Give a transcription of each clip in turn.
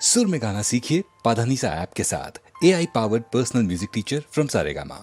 सुर में गाना सीखिए पाधानीसा ऐप के साथ। AI powered personal music teacher from Saregama.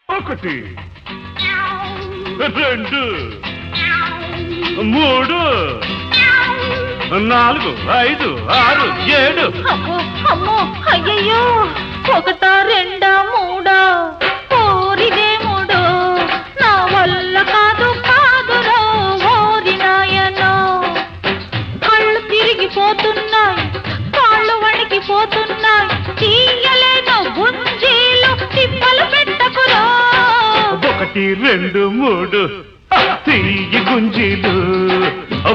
ఒకటి రెండు మూడు నాలుగు ఐదు ఆరు ఏడు. అమ్మో అయ్యయ్యో, ఒకటా రెండా మూడా, ఓరిదే మూడు, నా వల్ల కాదు కాదురో ఓరి నాయనో. కళ్ళు తిరిగిపోతున్నాయి, కాళ్ళు వణికిపోతున్నాయి, తీయలేను గుంజీలు తిప్పలు పెట్టకురా. ఒకటి రెండు మూడు తీయి గుంజీలు,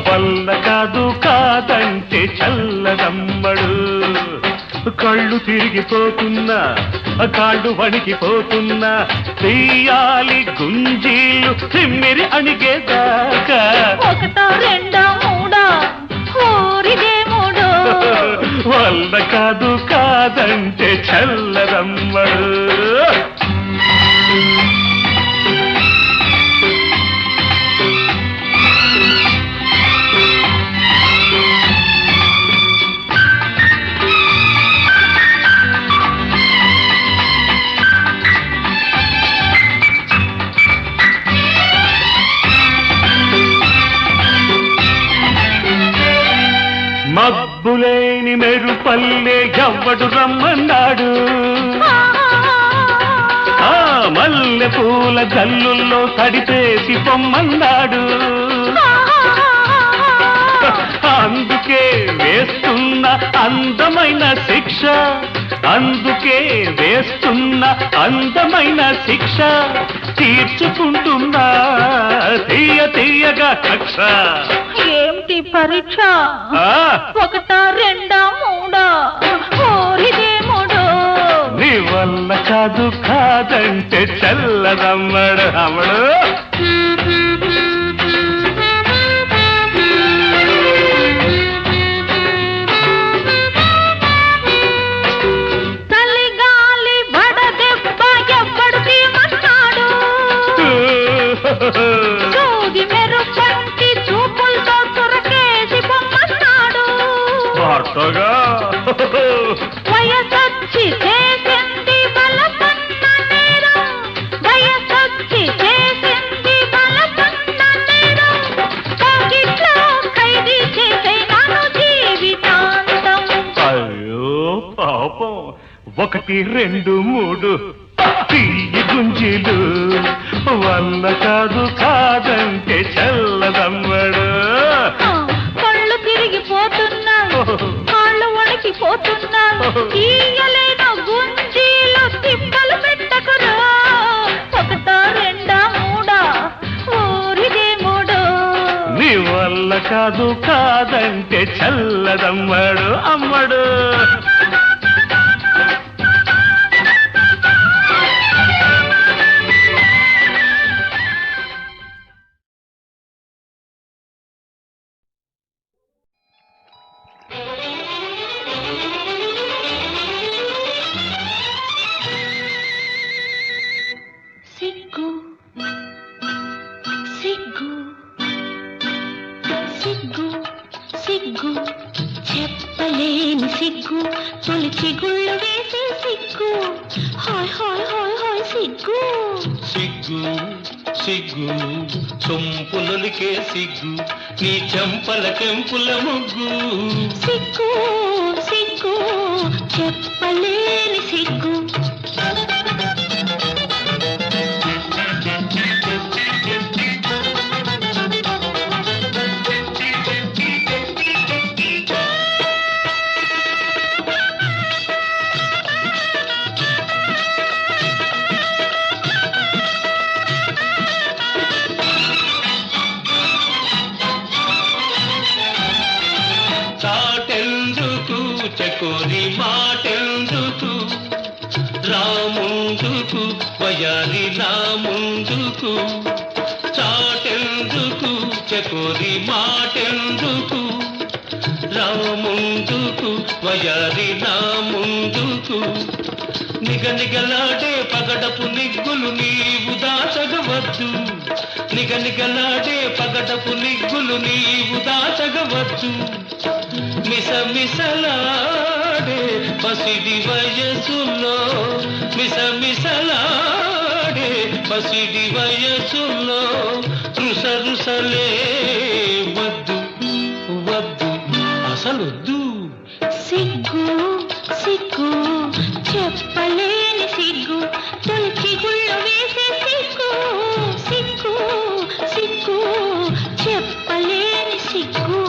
వల్ల కాదు కాదంటే చల్లదమ్మడు. కళ్ళు తిరిగిపోతున్నా, కాళ్ళు వణికిపోతున్నా, తీయాలి గుంజీలు తిమ్మిరి అణిగేదాకా. ఒకటా రెండా మూడా, ఓరిదే మూడు, వల్ల కాదు కాదంటే చల్లదమ్మడు. మబ్బులేని మెరుపల్లే ఎవ్వడు రమ్మన్నాడు, ఆ మల్లె పూల జల్లుల్లో తడిపేసి పొమ్మన్నాడు. అందుకే వేస్తున్న అందమైన శిక్ష, అందుకే వేస్తున్న అందమైన శిక్ష, తీర్చుకుంటున్నా తీయ తీయగా కక్ష. ఏమిటి ఏమిటి పరీక్ష ఆ, ఒకటా రెండా మూడా ఓరిదేముడో నీ వల్ల కాదు కాదంటే చల్లదమ్మడు అమ్మడు చలిగాలి వడదెబ్బ ఎవ్వడు తీమన్నాడు సూది మెరుపంటి చూపులతో చురకేసి పొమ్మన్నాడు పాటగా వయసొచ్చి చేసింది బలపన్న నేరం వయసొచ్చి చేసింది బలపన్న నేరం కోగిట్లో ఖైదీ చేసేనాను జీవితాంతం అయ్యో పాపం 1 2 3 తీయి గుంజీలు వల్ల కాదు కాదంటే చల్లదమ్మడు కళ్ళు తిరిగిపోతున్నా కాళ్ళు వణికిపోతున్నా తీయలేను గుంజీలు తిప్పలు పెట్టకురా ఒకటా రెండా మూడా ఊరిదేముడో నీ వల్ల కాదు కాదంటే చల్లదమ్మడు అమ్మడు సిగ్గు సిగ్గు సిగ్గు సిగ్గు చెప్పలేని సిగ్గు తొలి చిగుళ్ళు వేసే సిగ్గు హాయ్ హాయ్ హాయ్ హాయ్ సిగ్గు సిగ్గు సిగ్గు సొంపులొలికే సిగ్గు నీ చెంపల కెంపుల ముగ్గు సిగ్గు సిగ్గు చెప్పలేని సిగ్గు చాటెందుకు చకోరి మాటెందుకు రాముందుకు వయాలి నా ముందుకు చాటెందుకు చకోరి మాటెందుకు రాముందుకు వయాలి నా ముందుకు నిగనిగలాడే పగడపు నిగ్గులు నీవు దాచగవచ్చు నిగనిగలాడే పగడపు నిగ్గులు నీవు దాచగవచ్చు మిసమిసలాడే పసిడి వయసులో మిసమిసలాడే పసిడి వయసులో రుసరుసలే వద్దు వద్దు అసలొద్దు సిగ్గు సిగ్గు చెప్పలేని సిగ్గు తొలి చిగుళ్ళు వేసే సిగ్గు సిగ్గు సిగ్గు చెప్పలేని సిగ్గు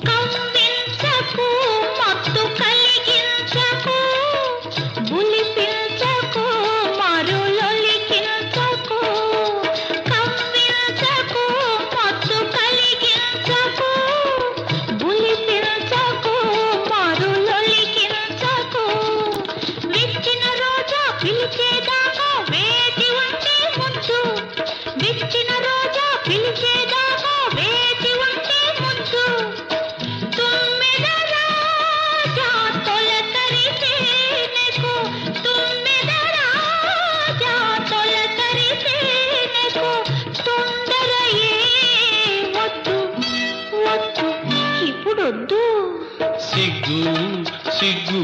కవ్వించకు మత్తు కలిగించకు బులిపించకు మరులొలికించకు కవ్వించకు మత్తు కలిగించకు బులిపించకు మరులొలికించకు విచ్చిన రోజా పిలిచేదాకా వేచి ఉంటే ముద్దు విచ్చిన రోజా పిలిచేదాకా వేచి ఉంటే ముద్దు తుమ్మెద రాజా తొలకరిసేనెకు తుమ్మెద రాజా తొలకరిసేనెకు తొందర ఏ వద్దు వద్దు ఇప్పుడొద్దు సిగ్గు సిగ్గు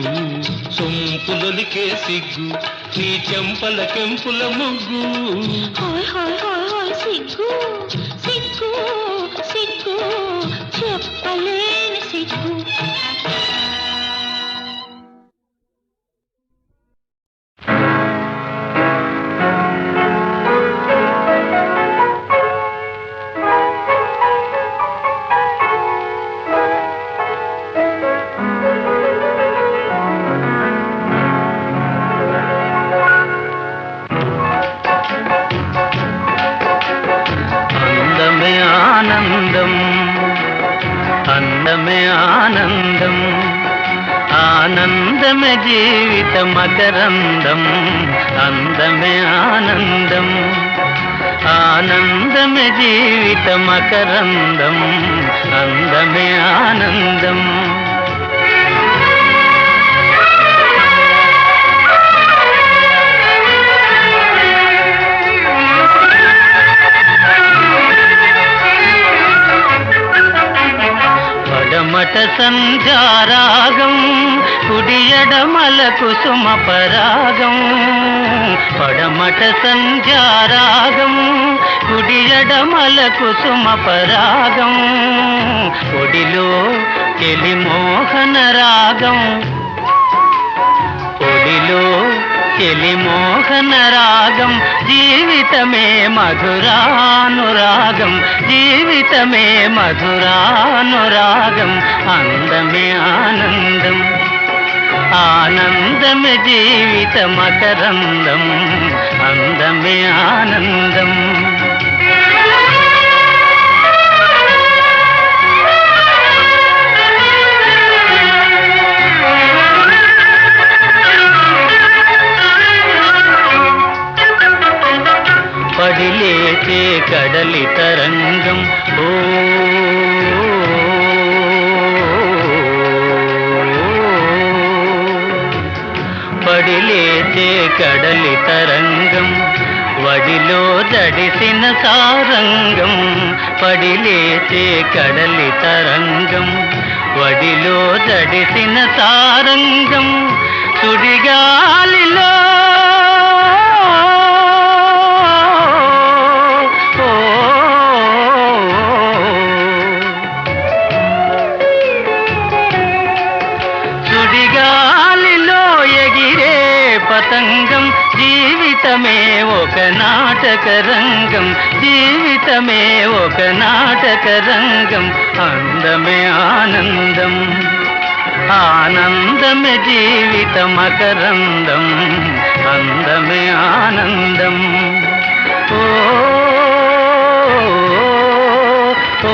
సొంపులొలికే సిగ్గు నీ చెంపల కెంపుల ముగ్గు హాయ్ హాయ్ హాయ్ హాయ్ సిగ్గు సిగ్గు సిగ్గు చెప్పలేని సిగ్గు. అందమే ఆనందం, అందమే ఆనందం, ఆనందమే జీవిత మకరందం. అందమే ఆనందం, ఆనందమే జీవిత మకరందం. అందమే ఆనందం. పడమట సంధ్యారాగం, కుడియడమల కుసుమ పరాగం. పడమట సంధ్యారాగం, కుడియడమల కుసుమ పరాగం. ఒడిలో చెలి మోహన రాగం, ఒడిలో చెలి మోహన రాగం. జీవితమే మధురానురాగం, జీవితమే మధురానురాగం. అందమే ఆనందం, ఆనందమే జీవిత మకరందం. అందమే ఆనందం. పడిలేచే కడలి తరంగం, ఓ పడిలేచే కడలి తరంగం. వడిలో జడిసిన సారంగం, పడిలేచే కడలి తరంగం. వడిలో జడిసిన సారంగం. సుడిగాలిలో పతంగం. జీవితమే ఒక నాటక రంగం, జీవితమే ఒక నాటక రంగం. అందమే ఆనందం, ఆనందమే జీవిత మకరందం. అందమే ఆనందం. ఓ ఓ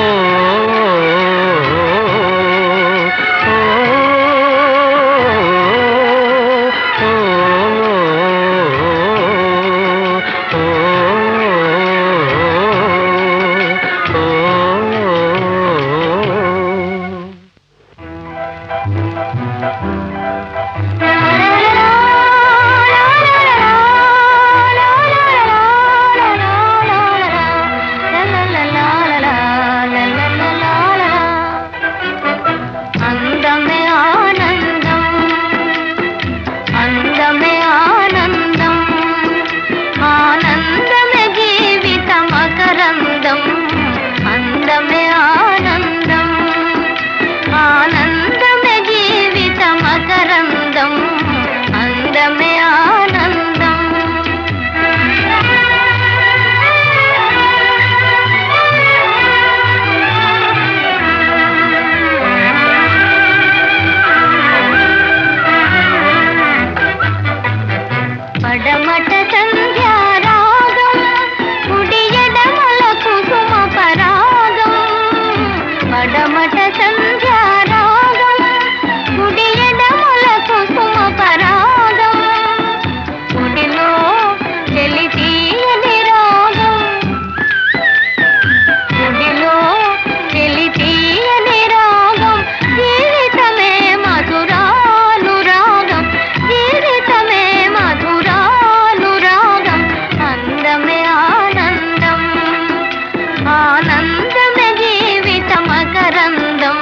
ఆనందమే జీవిత మకరందం.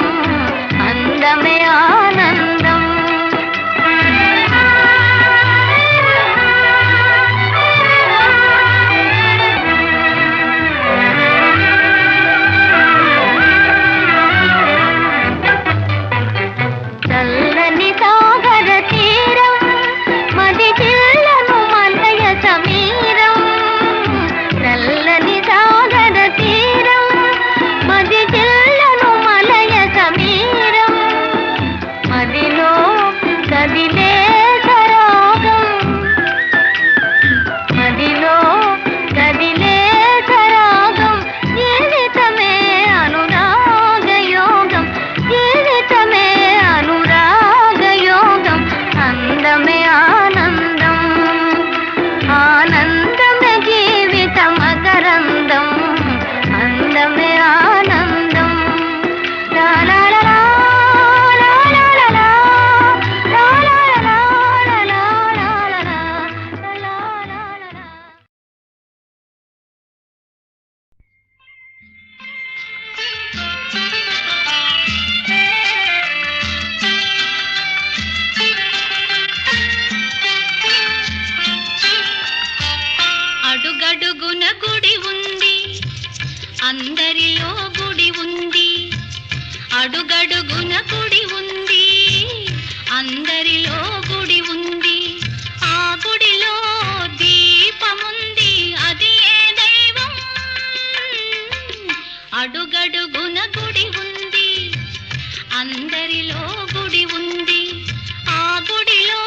అందమే ఆనందం. అడుగడుగున గుడి ఉంది, అందరిలో గుడి ఉంది, ఆ గుడిలో దీపముంది, అది ఏ దైవం. అడుగడుగున గుడి ఉంది, అందరిలో గుడి ఉంది, ఆ గుడిలో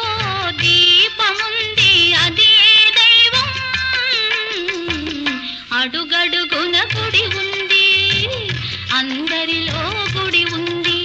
దీపముంది, అది ఏ దైవం. అడుగడుగున గుడి ఉంది, అందరిలో గుడి ఉంది.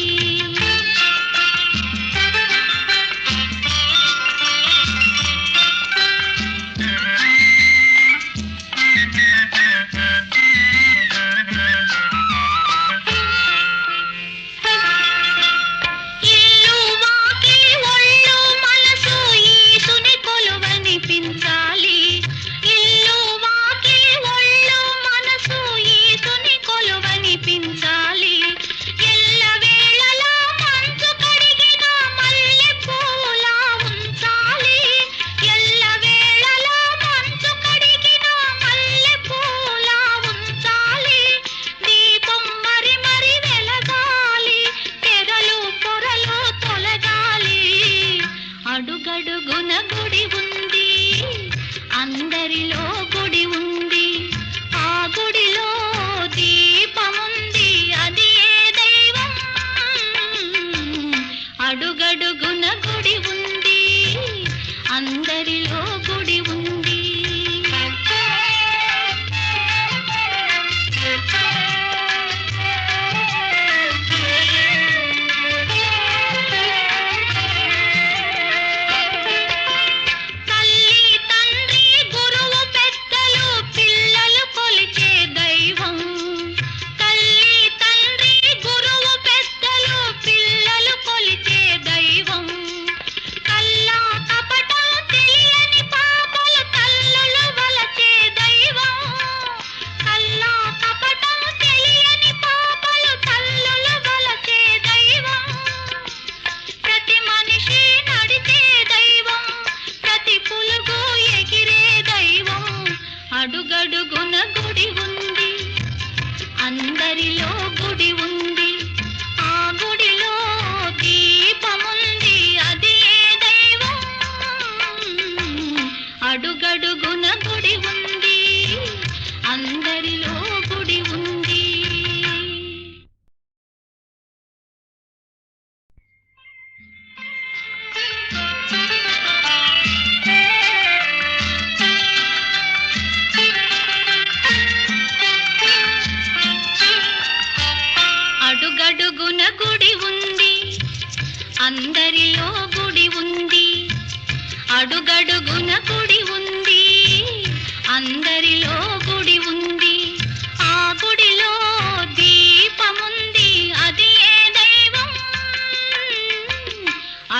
ఇల్లు వాకిలి ఒళ్ళు మనసు ఈసుని కొలువనిపించాలి. ఇల్లు వాకిలి ఒళ్ళు మనసు ఈసుని కొలువనిపించాలి. ఎల్లవేళలా మంచు కడిగిన మల్లె పూలా ఉంచాలి. ఎల్లవేళలా మంచు కడిగిన మల్లె పూలా ఉంచాలి. దీపం మరి మరి వెలగాలి, తెరలు పొరలు తొలగాలి. అడుగడుగున గుడి ఉంది, అందరిలో గుడి ఉంది, ఆ గుడిలో దీపముంది, అది ఏ దైవం. అడుగడుగున గుడి ఉంది, అందరిలో గుడి ఉంది. తల్లి తండ్రి గురువు పెద్దలు పిల్లలు కొలిచే దైవం. తల్లి తండ్రి గురువు పెద్దలు పిల్లలు కొలిచే దైవం. కల్లా కపటం తెలియని పాపలు తల్లులు వలచే దైవం. కల్లా కపటం తెలియని పాపలు తల్లులు వలచే దైవం. ప్రతి మనిషి నడిచే దైవం, ప్రతి పులుగు ఎగిరే దైవం. అడుగడుగున గుడి ఉంది, అందరిలో గుడి ఉంది, ఆ గుడిలో దీపముంది, అది ఏ దైవం. అడుగడుగున గుడి ఉంది, అందరిలో గుడి ఉంది. అడుగడుగున గుడి ఉంది, అందరిలో గుడి ఉంది, అడుగడుగున గుడి ఉంది, అందరిలో గుడి ఉంది, ఆ గుడిలో దీపముంది, అది ఏ దైవం.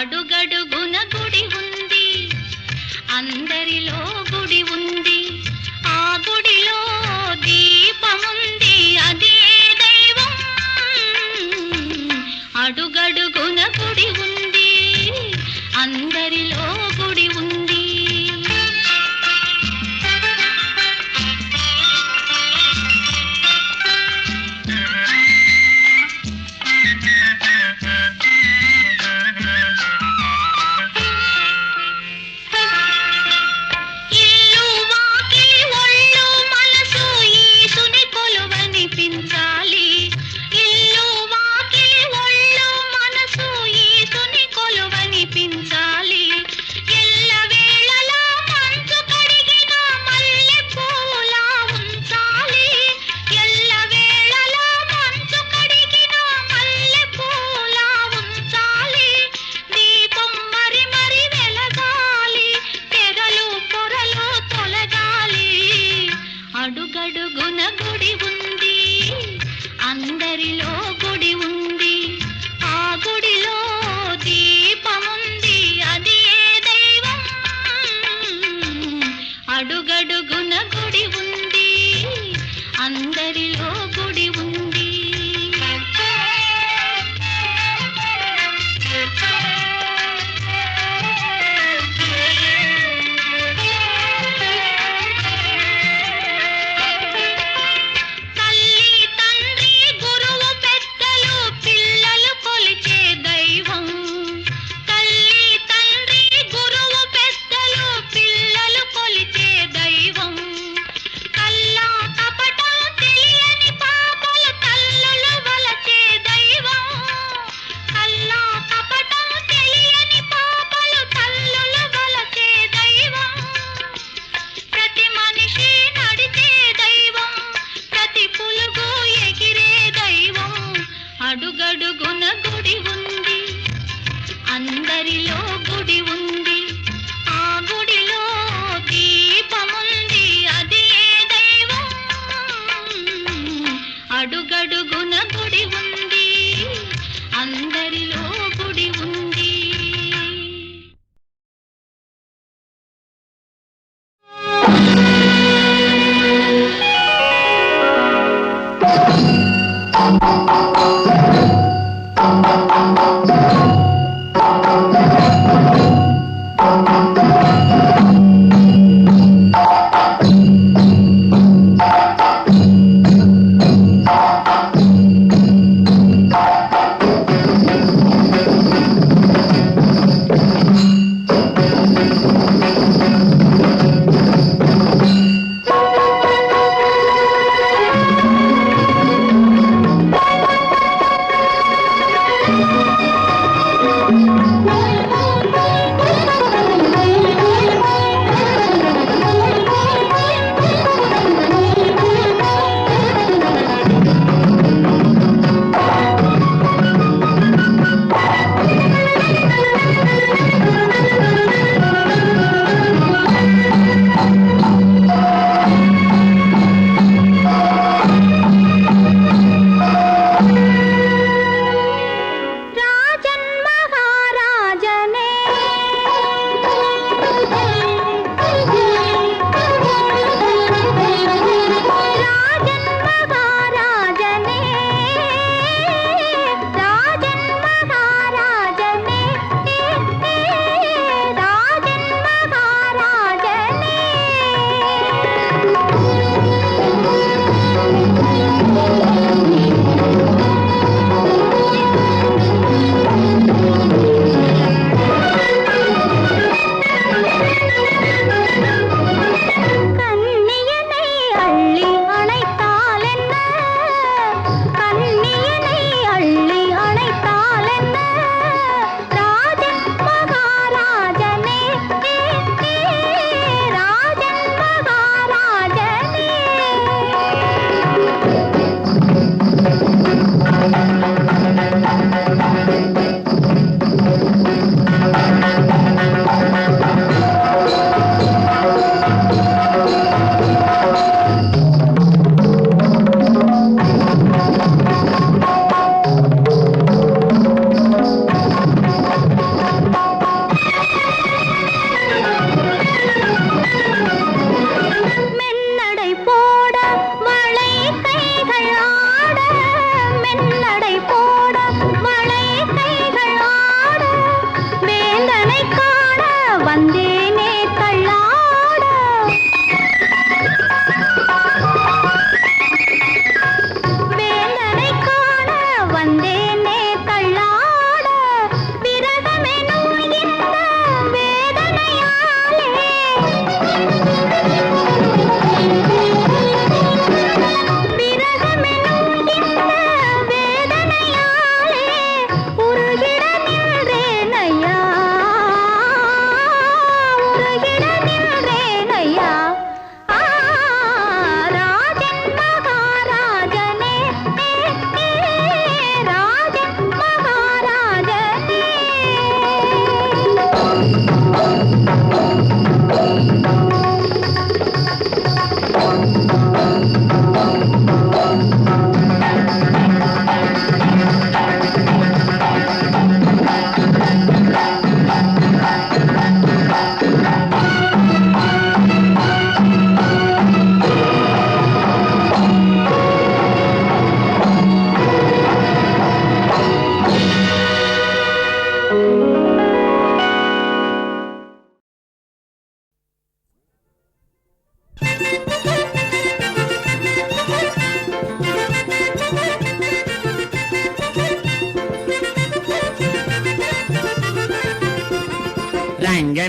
అడుగడుగున గుడి ఉంది, అందరిలో గుడి ఉంది, ఆ గుడిలో దీపముంది, అది ఏ దైవం. అడుగడుగున గుడి ఉంది, అందరిలో గుడి ఉంది. ఇల్లు వాకిలి ఒళ్ళు మనసు ఈసుని కొలువనిపించాలి. ఇల్లు వాకిలి ఒళ్ళు మనసు అందరిలో గుడి ఉంది.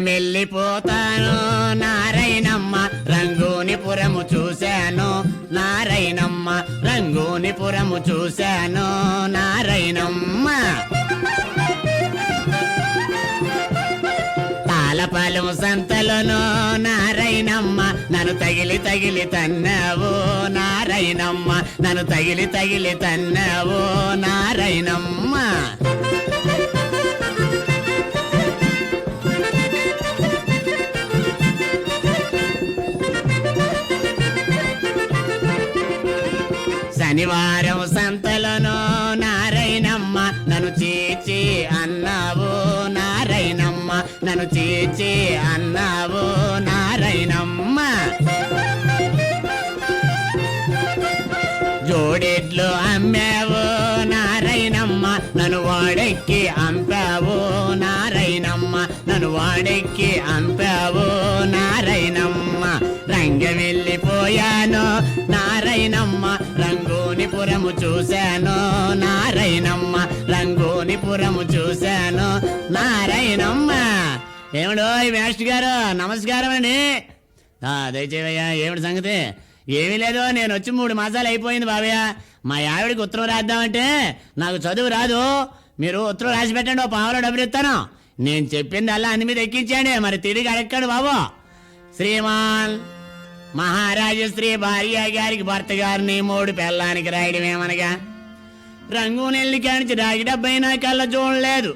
రంగమెల్లిపోతాను నారాయణమ్మ రంగూనిపురము చూశాను నారాయణమ్మ రంగూనిపురము చూశాను నారాయణమ్మ తాళపాలెం సంతలోను నారాయణమ్మ నన్ను తగిలి తగిలి తన్నావు నారాయణమ్మ నన్ను తగిలి తగిలి తన్నావు నారాయణమ్మ శనివారం సంతలోను నారాయణమ్మ నన్ను చీచి అన్నావు నారైనమ్మ, నన్ను చీచి అన్నావు నారైనమ్మ. జోడెడ్లు అమ్మావు నారైనమ్మ, నన్ను వాడెక్కి అంపావు నారైనమ్మ, నన్ను వాడెక్కి అంపావు నారైనమ్మ. రంగ వెళ్ళిపోయాను నారైనమ్మ, రంగూనిపురము చూశాను నారైనమ్మ, రంగూనిపురము చూశాను నారైనమ్మ. ఏమిడో ఈ మేస్టర్ గారు నమస్కారం అండి. దయచేవయ్యా, ఏమిటి సంగతి? ఏమీ లేదు, నేను వచ్చి 3 మాసాలు అయిపోయింది బాబయ్య. మా ఆవిడికి ఉత్తరం రాద్దామంటే నాకు చదువు రాదు, మీరు ఉత్తరం రాసి పెట్టండి, ఓ పావులో డబ్బులు ఇస్తాను. నేను చెప్పింది అలా అన్ని మీద ఎక్కించండి, మరి తిరిగి అడగండి బాబు. శ్రీమాన్ మహారాజు శ్రీ భార్య గారికి భర్త గారిని 3 పెళ్ళానికి రాయడమేమనగా, రంగు నెల్లి కానించి రాగి డబ్బైనా కళ్ళ చూడలేదు.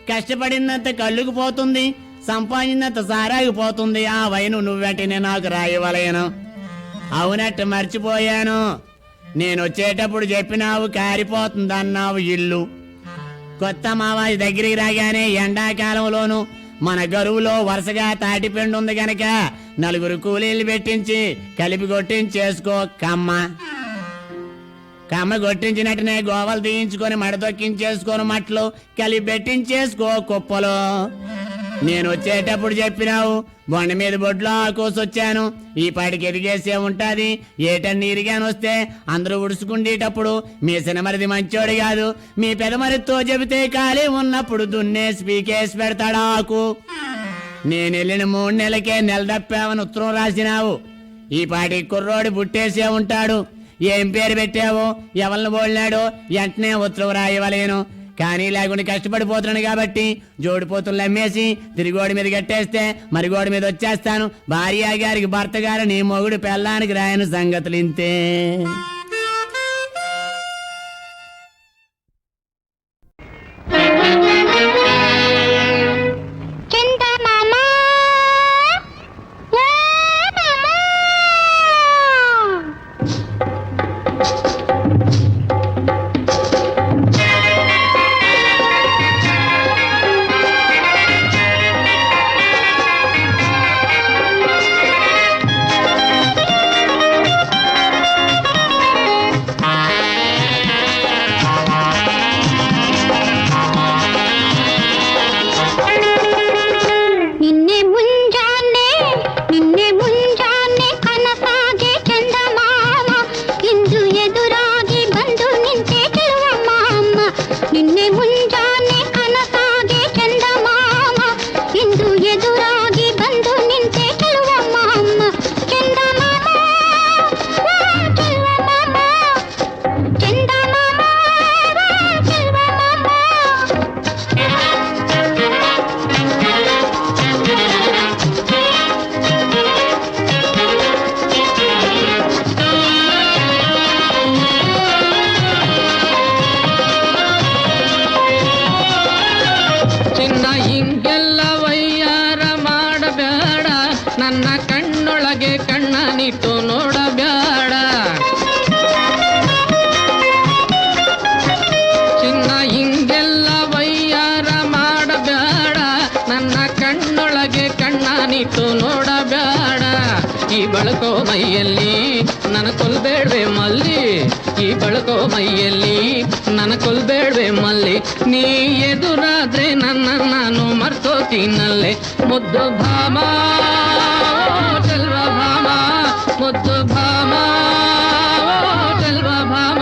కష్టపడినంత కళ్ళుకు పోతుంది, సంపాదించినంత సారాకి పోతుంది. ఆ వైను నువ్వెంటనే నాకు రాయవలేను. అవునట్టు మర్చిపోయాను, నేను వచ్చేటప్పుడు చెప్పినావు కారిపోతుందన్నావు ఇల్లు. కొత్త మావాయి దగ్గరికి రాగానే ఎండాకాలంలోను మన గరువులో వరుసగా తాటిపెండు ఉంది గనక 4 కూలీలు పెట్టించి కలిపి కొట్టించేసుకో కమ్మ. కమ్మ కొట్టించినట్టునే గోవలు తీయించుకొని మడతొక్కించేసుకొని మట్లు కలిపి పెట్టించేసుకో కుప్పలో. నేను వచ్చేటప్పుడు చెప్పినావు, బొండ మీద బొడ్లో కోసొచ్చాను, ఈ పాటికి ఎదిగేసే ఉంటాది. ఏటన్ని ఇరిగాను వస్తే అందరూ ఉడుచుకుండేటప్పుడు మీ సినమరిది మంచోడు కాదు, మీ పెదమరితో చెబితే ఖాళీ ఉన్నప్పుడు దున్నేసి పీకేసి పెడతాడు ఆకు. నేను వెళ్ళిన 3 నెలలకే నెలదప్పావని ఉత్తరం రాసినావు. ఈ పాటికి కుర్రోడు పుట్టేసే ఉంటాడు. ఏం పేరు పెట్టావో, ఎవరిని బోలినాడో వెంటనే ఉత్తరం రాయవలేను. కానీ లేకుండా కష్టపడిపోతున్నాను కాబట్టి జోడిపోతులు అమ్మేసి తిరిగోడి మీద కట్టేస్తే మరి గోడి మీద వచ్చేస్తాను. భార్య గారికి భర్త గారు నీ మొగుడు పెళ్ళానికి రాయని సంగతులు ఇంతే. ಬಳಕೋ ಮೈಯಲ್ಲಿ ನನ್ನ ಕೊಲ್ಬೇಡ್ವೆ ಮಲ್ಲಿ, ಈ ಬಳಕೋ ಮೈಯಲ್ಲಿ ನನ್ನ ಕೊಲ್ಬೇಡ್ವೆ ಮಲ್ಲಿ. ನೀ ಎದುರಾದ್ರೆ ನನ್ನ ನಾನು ಮರ್ತೋತೀನಲ್ಲೇ ಮುದ್ದು ಭಾಮ ಚೆಲ್ವ ಭಾಮ, ಮುದ್ದು ಭಾಮ ಚೆಲ್ವ ಭಾಮ.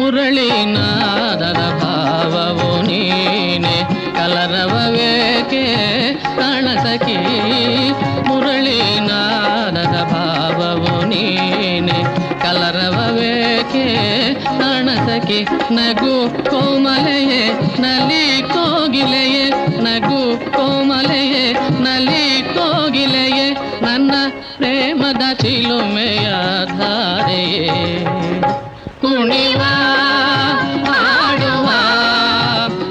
ಮುರಳೀನಾದದ ಭಾವವು ನೀನೆ ಕಲರವವೇಕೆ ಕಾಣಸಖಿ ಮುರಳೀನಾದದ ಭಾವವು ನೀನೆ ಕಲರವವೇಕೆ ಕಾಣಸಖಿ ನಗು ಕೋಮಲೆಯೇ ನಲಿ ಕೋಗಿಲೆಯೇ ನಗು ಕೋಮಲೆಯೇ ನಲಿ ಕೋಗಿಲೆಯೇ ನನ್ನ ಪ್ರೇಮದ ಚಿಲುಮೆಯ ಧಾರೆಯೇ ಕುಣಿವ ಹಾಡುವ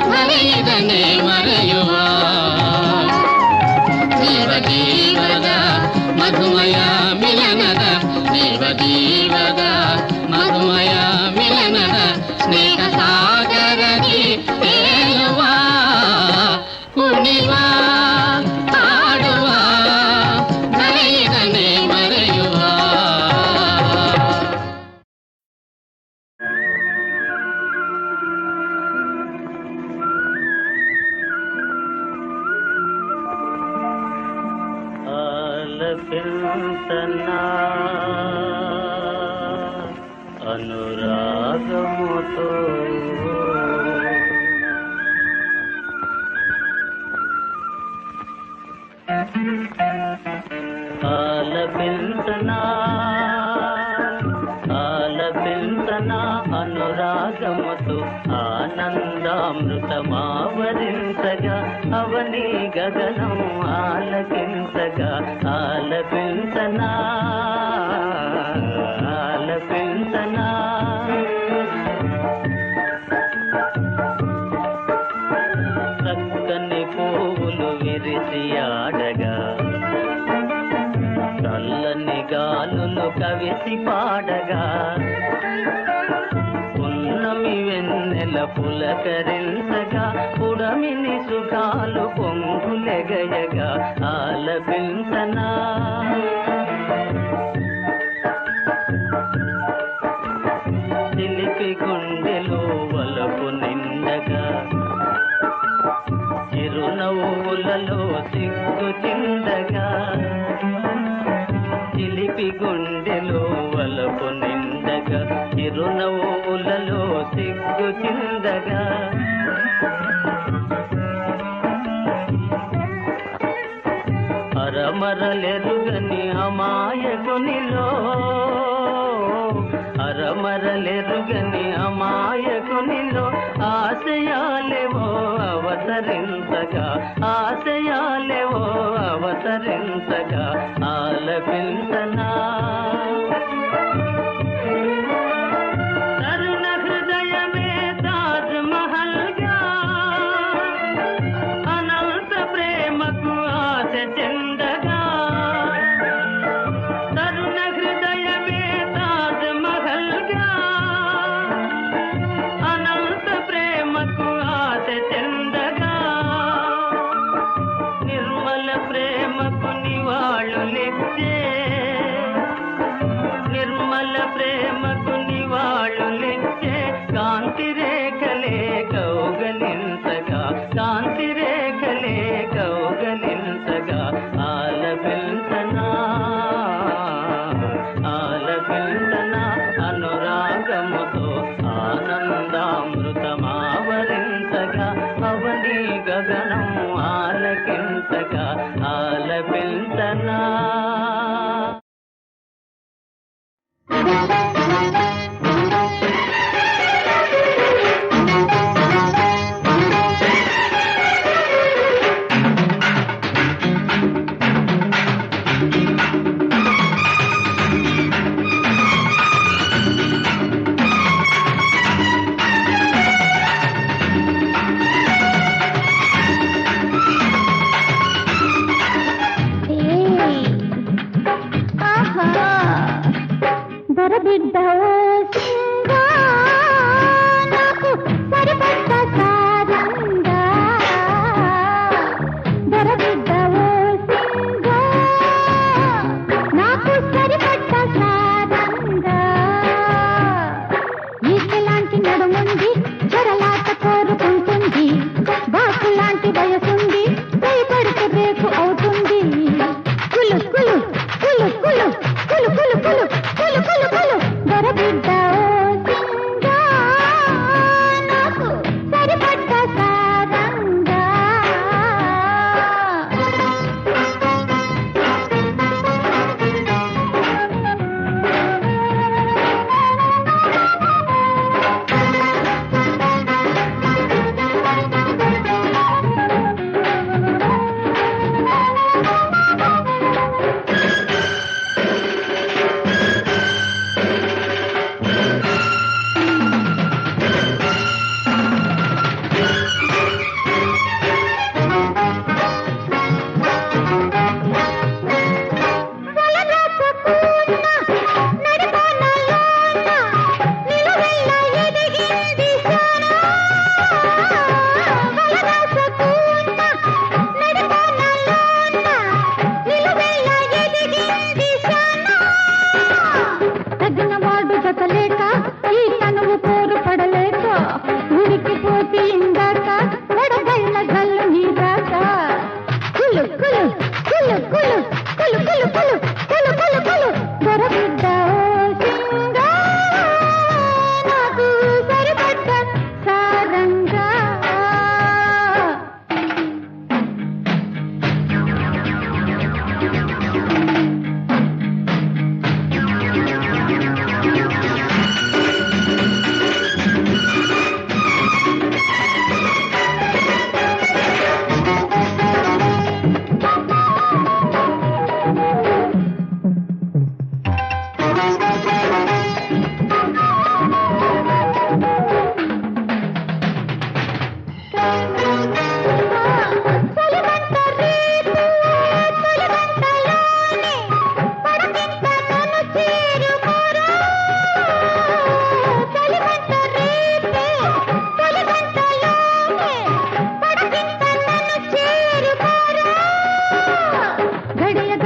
ಮರೆಯದನೆ ಮರೆಯುವ ಜೀವ ಜೀವದ ಮಧುಮಯ ಮಿಲನದ ಜೀವ ಜೀವದ ಮಧುಮಯ ಮಿಲನದ ಸ್ನೇಹ ಸಾಗರದಿ ತೇಲುವ ಕುಣಿವ ಹಾಡುವ ಮರೆಯದನೆ ಮರೆಯುವ ఆలపించనా అనురాగముతో ఆలపించనా ఆలపించనా అనురాగముతో ఆనందామృతమావరించగా అవని గగనం ఆలకించగా ఆలపించనా ఆలపించనా చక్కని పువ్వులు విరిసి ఆడగా చల్లని గాలులు కవిసి పాడగా పున్నమి వెన్నెల పులకరించగా పుడమిని సుఖాలు పొంగులెగయగా ఆలపించనా చిలిపి గుండెలో వలపు నిండగా చిరునవ్వులలో సిగ్గు చిందగా చిలిపి గుండెలో వలపు నిండగా చిరునవ్వులలో సిగ్గు చిందగా అరమరలెరుగని అమాయకునిలో అరమరలెరుగని అమాయకునిలో ఆశయాలేవో అవతరించగా ఆశయాలేవో అవతరించగా ఆలపించనా తరుణ హృదయమే తాజ్ మహల్గా అనంత ప్రేమకు ఆశ చెందగా తరుణ హృదయమే తాజ్ మహల్గా అనంత ప్రేమకు ఆశ చెందగా నిర్మల ప్రేమకు నివాళులిచ్చే నిర్మల ప్రేమకు నివాళులిచ్చే కాంతి రేఖలే కౌగలించగా కాంతి రేఖలే కౌగలించగా ఆలపించనా ఆలపించనా అనురాగముతో ఆనందామృతమావరించగా అవని గగనం ఆలకించగా ఆలపించనా కులు కులు కులు కులు కులు కులు కులు కులు కులు కులు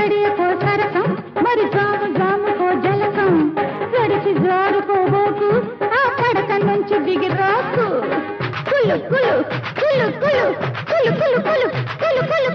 గడియకో సరసం మరి జాము జాముకో జలకం గడిచి జారుకోబోకు ఆ పడక నుంచి దిగి రాకు కులు కులు కులు కులు కులు కులు కులు కులు కులు